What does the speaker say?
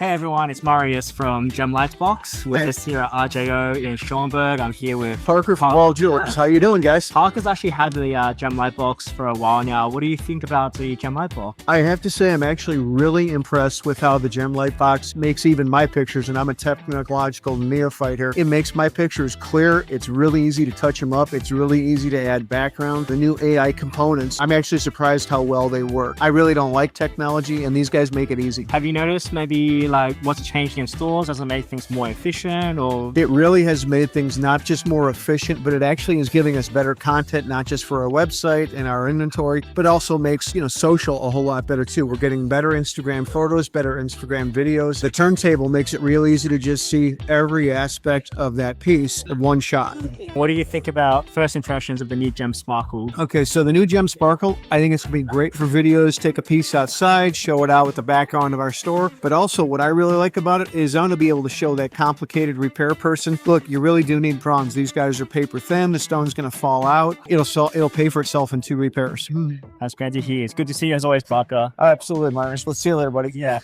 Hey everyone, it's Marius from GemLightbox. We're just here at RJO in Schaumburg. I'm here with Parker of Wahl Jewelers. How you doing, guys? Parker's actually had the GemLightbox for a while now. What do you think about the GemLightbox? I have to say I'm actually really impressed with how the GemLightbox makes even my pictures, and I'm a technological neophyte here. It makes my pictures clear. It's really easy to touch them up. It's really easy to add background. The new AI components, I'm actually surprised how well they work. I really don't like technology, and these guys make it easy. Have you noticed maybe like what's changing in stores? Does it make things more efficient, or? It really has made things not just more efficient, but it actually is giving us better content, not just for our website and our inventory, but also makes, social a whole lot better too. We're getting better Instagram photos, better Instagram videos. The turntable makes it real easy to just see every aspect of that piece in one shot. What do you think about first impressions of the new GemSparkle? Okay, so the new GemSparkle, I think it's gonna be great for videos. Take a piece outside, show it out with the background of our store. But also what I really like about it is I'm gonna be able to show that complicated repair person, look, you really do need prongs. These guys are paper thin, the stone's gonna fall out. It'll pay for itself in 2 repairs. That's great to hear. It's good to see you as always, Parker. Absolutely, Myers. Let's see you later, buddy. Yeah.